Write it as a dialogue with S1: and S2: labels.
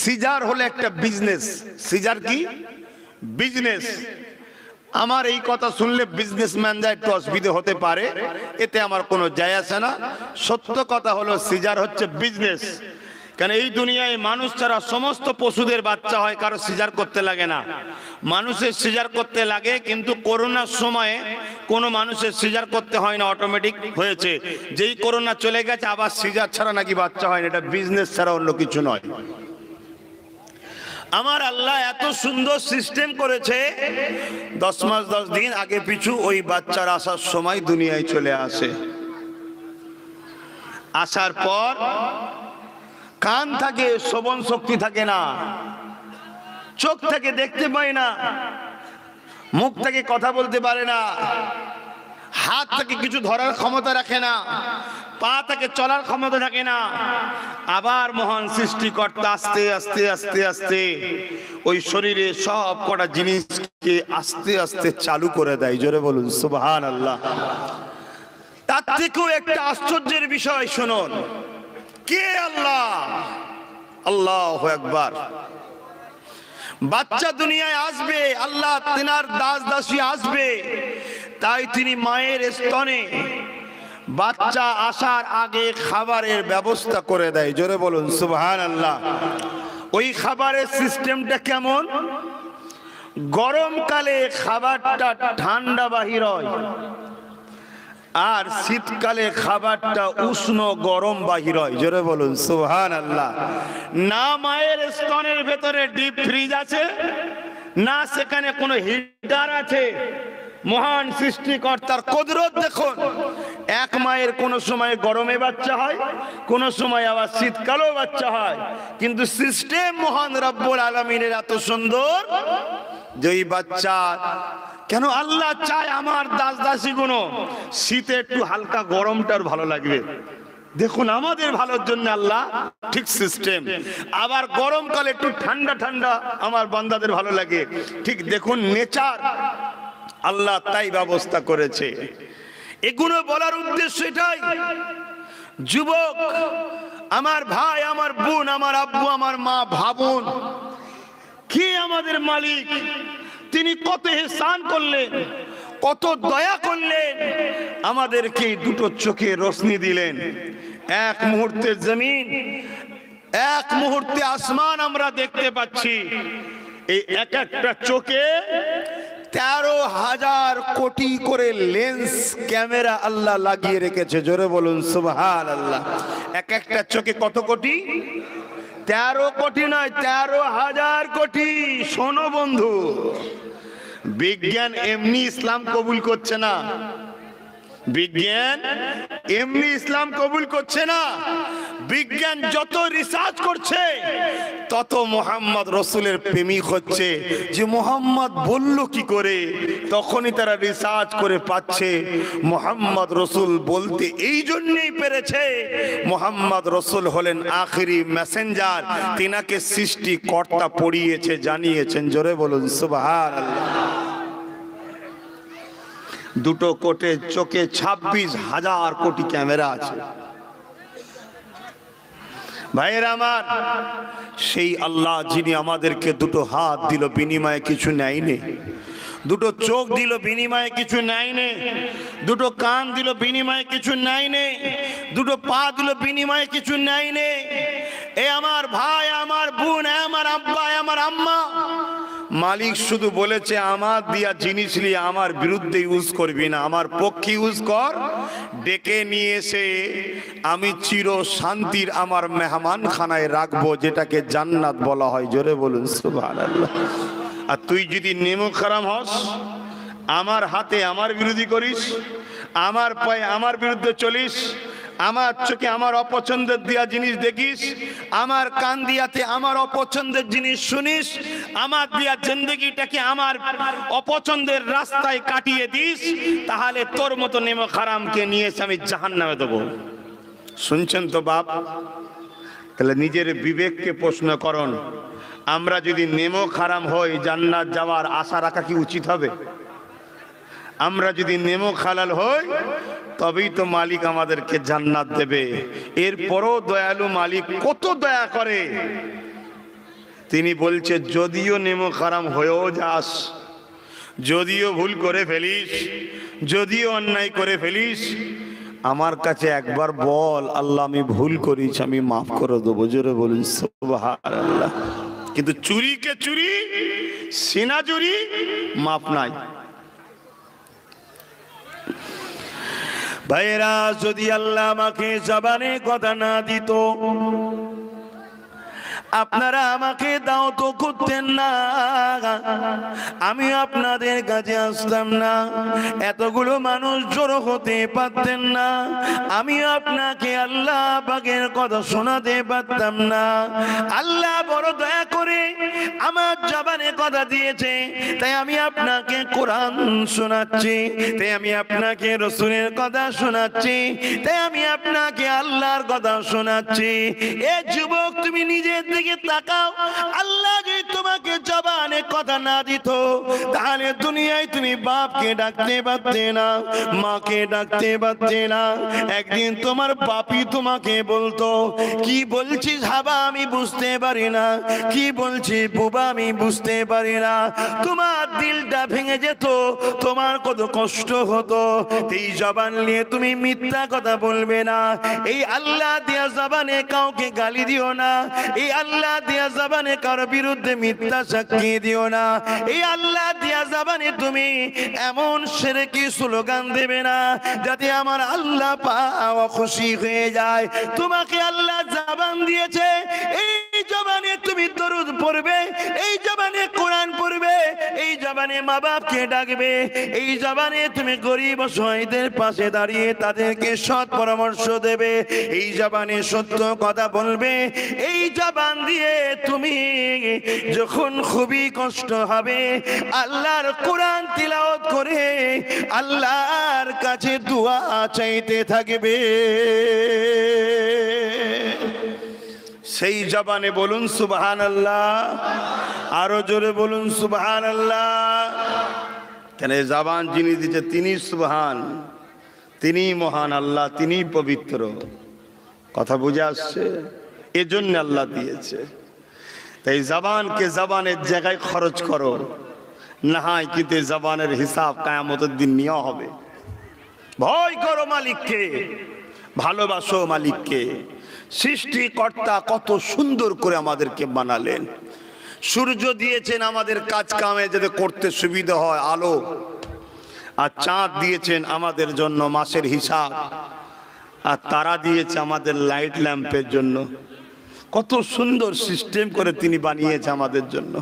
S1: Caesar হলো একটা business. Caesar কি? বিজনেস। আমার এই কথা শুনলে বিজনেসম্যানরা একটু অসুবিধা হতে পারে, এতে আমার কোনো যায় আসে না। সত্য কথা হলো সিজার হচ্ছে বিজনেস। কারণ এই দুনিয়ায় মানুষ ছাড়া সমস্ত পশুদের বাচ্চা হয়, কারো সিজার করতে লাগে না। মানুষের সিজার করতে লাগে, কিন্তু করোনার সময়ে কোনো মানুষের সিজার করতে হয় না, অটোমেটিক হয়েছে। যেই করোনা চলে গেছে আবার সিজার ছাড়া নাকি বাচ্চা হয় না। এটা বিজনেস ছাড়া অন্য কিছু নয়। আমার আল্লাহ এত সুন্দর সিস্টেম করেছে, 10 মাস 10 দিন আগে পিছু ওই বাচ্চার আসার সময় দুনিয়ায় চলে আসে। আসার পর কান থাকে, শ্রবণ শক্তি থাকে না, চোখ থেকে দেখতে পায় না, মুখ থেকে কথা বলতে পারে না, হাত থেকে কিছু ধরার ক্ষমতা রাখে না, পা থেকে চলার ক্ষমতা থাকে না। আবার মহান সৃষ্টিকর্তা আস্তে আস্তে আস্তে আস্তে ওই শরীরে সব কটা জিনিসকে আস্তে আস্তে চালু করে দেয়। জোরে বলুন সুবহানাল্লাহ। তার থেকেও একটা আশ্চর্যের বিষয় শুনুন, কে আল্লাহ? আল্লাহু আকবার। বাচ্চা দুনিয়ায় আসবে, আল্লাহ তিনার দাস দাসী আসবে, তাই তিনি মায়ের স্তনে বাচ্চা আসার আগে খাবারের ব্যবস্থা করে দেয়। জোরে বলুন সুবহানাল্লাহ। ওই খাবারের সিস্টেমটা কেমন? গরমকালে খাবারটা ঠান্ডা বাহির হয়, আর শীতকালে খাবারটা উষ্ণ গরম বাহির হয়। জোরে বলুন সুবহানাল্লাহ। না মায়ের স্তনের ভেতরে ডিপ ফ্রিজ আছে, না সেখানে কোনো হিটার আছে। মহান সৃষ্টিকর্তার কুদরত দেখুন। এক মায়ের কোন সময় গরমে বাচ্চা হয়, কোন সময় আবার শীতকালেও বাচ্চা হয়, কিন্তু সিস্টেম মহান রব্বুল আলামিনের এত সুন্দর যে এই বাচ্চা কেন আল্লাহ চায় আমার দাস দাসীগুলো শীতে একটু হালকা গরমটার ভালো লাগবে। দেখুন আমাদের ভালোর জন্য আল্লাহ ঠিক সিস্টেম। আবার গরমকালে একটু ঠান্ডা ঠান্ডা আমার বান্দাদের ভালো লাগে। ঠিক দেখুন নেচার আল্লাহ তাই ব্যবস্থা করেছে। এগুলো বলার উদ্দেশ্য এটাই, যুবক আমার ভাই, আমার বোন, আমার আব্বু, আমার মা, ভাবুন কে আমাদের মালিক। তিনি কত ইহসান করলেন, কত দয়া করলেন, আমাদেরকে দুটো চোখে রোশনি দিলেন। এক মুহূর্তে জমিন, এক মুহূর্তে আসমান আমরা দেখতে পাচ্ছি। এই এক একটা চোখে 13,000 কোটি করে লেন্স ক্যামেরা আল্লাহ লাগিয়ে রেখেছে। জোরে বলুন সুবহানাল্লাহ। এক একটা চোখে কত কোটি? 13 কোটি নয়, 13,000 কোটি। শোনো বন্ধু, বিজ্ঞান এমনি ইসলাম কবুল করছে না। বিজ্ঞান এমনি ইসলাম কবুল করছে না। বিজ্ঞান যত রিসার্চ করছে তত মোহাম্মদ রসুলের প্রেমিক হচ্ছে। যে মোহাম্মদ বলল কি করে, তখনই তারা রিসার্চ করে পাচ্ছে মোহাম্মদ রসুল বলতে এই জন্যই পেরেছে মোহাম্মদ রসুল হলেন আখিরি মেসেঞ্জার। তিনাকে সৃষ্টিকর্তা পড়িয়েছে, জানিয়েছেন। জোরে বলুন সুবহানাল্লাহ। দুটো কোটে চোখে 26,000 কোটি ক্যামেরা আছে। ভাইয়েরা আমার, সেই আল্লাহ যিনি আমাদেরকে দুটো হাত দিল, বিনিময়ে কিছু নেয়নি। দুটো চোখ দিল, বিনিময়ে কিছু নেয়নি। দুটো কান দিল, বিনিময়ে কিছু নেয়নি। দুটো পা দিল, বিনিময়ে কিছু নেয়নি। এ আমার ভাই, আমার বোন, আমার আব্বা, আমার আম্মা, মালিক শুধু বলেছে আমার দিয়া জিনিস নিয়ে আমার বিরুদ্ধে ইউজ করবি না, আমার পক্ষে ইউজ কর। ডেকে নিয়ে এসে আমি চির শান্তির আমার মেহমান খানায় রাখবো, যেটাকে জান্নাত বলা হয়। জোরে বলুন সুবহানাল্লাহ। আর তুই যদি নেমো খারাম হস, আমার হাতে আমার বিরোধী করিস, আমার পায়ে আমার বিরুদ্ধে চলিস, আমার চোখে আমার অপছন্দের দিয়া জিনিস দেখিস, আমার কান দিয়াতে আমার অপছন্দের জিনিস শুনিস, আমার দিয়া জিন্দেগিটাকে আমার অপছন্দের রাস্তায় কাটিয়ে দিস, তাহলে তোর মতো নেমো খারামকে নিয়ে এসে আমি জাহান্নামে দেবো। শুনছেন তো বাপ? তাহলে নিজের বিবেককে প্রশ্ন করুন, আমরা যদি নেমো খারাম হই জান্নাত যাওয়ার আশা রাখা কি উচিত হবে? আমরা যদি নেমো খালাল হই তবেই তো মালিক আমাদেরকে জান্নাত দেবে। এরপরও দয়ালু মালিক কত দয়া করে। তিনি বলছে যদিও নেমো খারাম হয়েও যাস, যদিও ভুল করে ফেলিস, যদিও অন্যায় করে ফেলিস, আমার কাছে একবার বল আল্লাহ আমি ভুল করেছি, আমি মাফ করে দেবো। জোরে বলুন সুবহানাল্লাহ। কিন্তু চুরিকে চুরি, সিনা চুরি মাফ নাই। ভাইরা, যদি আল্লাহ আমাকে জবানে কথা না দিত, আপনারা আমাকে দাও তো করতেন না, আমি আপনাদের কাছে আসতাম না, এতগুলো মানুষ জড়ো হতে পারতেন না, আমি আপনাকে আল্লাহ পাকের কথা শোনাতে পারতাম না। আল্লাহ বড় দয়া করে আমার জবানে কথা দিয়েছে, তাই আমি আপনাকে কোরআন শোনাচ্ছি, তাই আমি আপনাকে রাসূলের কথা শোনাচ্ছি, তাই আমি আপনাকে আল্লাহর কথা শোনাচ্ছি। এ যুবক, তুমি নিজের দিকে তাকাও। আল্লাহ যদি তোমাকে জবানে কথা না দিত, তাহলে দুনিয়ায় তুমি বাপকে ডাকতে পারতে না, মাকে ডাকতে পারতে না। একদিন তোমার বাপই তোমাকে বলতো, কি বলছিস হাবা আমি বুঝতে পারি না, কি বলছিস বুবা আমি বুঝতে পারি না। তোমার দিলটা ভেঙে যেত, তোমার কত কষ্ট হতো। এই জবান নিয়ে তুমি মিথ্যা কথা বলবে না। এই আল্লাহ দিয়া জবানে কাউকে গালি দিও না, এই আল্লাহ দিয়া জবানে কারো বিরুদ্ধে মিথ্যা সাক্ষী দিও না। এই আল্লাহ দিয়া জবানে তুমি এমন শিরকি স্লোগান দেবে না যাতে আমার আল্লাহ পাক খুশি হয়ে যায়। তোমাকে আল্লাহ জবান দিয়েছে, এই জবানে তুমি দরুদ পড়বে, এই জবানে কোরআন পড়বে, এই জবানে মা বাপকে ডাকবে, এই জবানে তুমি গরিব অসহায়দের পাশে দাঁড়িয়ে তাদেরকে সৎ পরামর্শ দেবে, এই জবানে সত্য কথা বলবে। এই জবান দিয়ে তুমি যখন খুবই কষ্ট হবে, আল্লাহর কোরআন তিলাওয়াত করে আল্লাহর কাছে দোয়া চাইতে থাকবে। সেই জবানে বলুন সুবহানাল্লাহ, আরো জোরে বলুন সুবহানাল্লাহ। কেন জবান যিনি দিয়েছে তিনি সুবহান, তিনি মহান আল্লাহ, তিনি পবিত্র। কথা বুঝে আসছে? এজন্য আল্লাহ দিয়েছে। তাই জবানকে জবানের জায়গায় খরচ করো, না হয় কিন্তু জবানের হিসাব কিয়ামতের দিন নেওয়া হবে। ভয় করো মালিককে, ভালোবাসো মালিককে। সৃষ্টিকর্তা কত সুন্দর করে আমাদেরকে বানালেন। সূর্য দিয়েছেন আমাদের কাজ কামে যাতে করতে সুবিধা হয়, আলো। আর চাঁদ দিয়েছেন আমাদের জন্য মাসের হিসাব, আর তারা দিয়েছে আমাদের লাইট ল্যাম্পের জন্য। কত সুন্দর সিস্টেম করে তিনি বানিয়েছে আমাদের জন্য।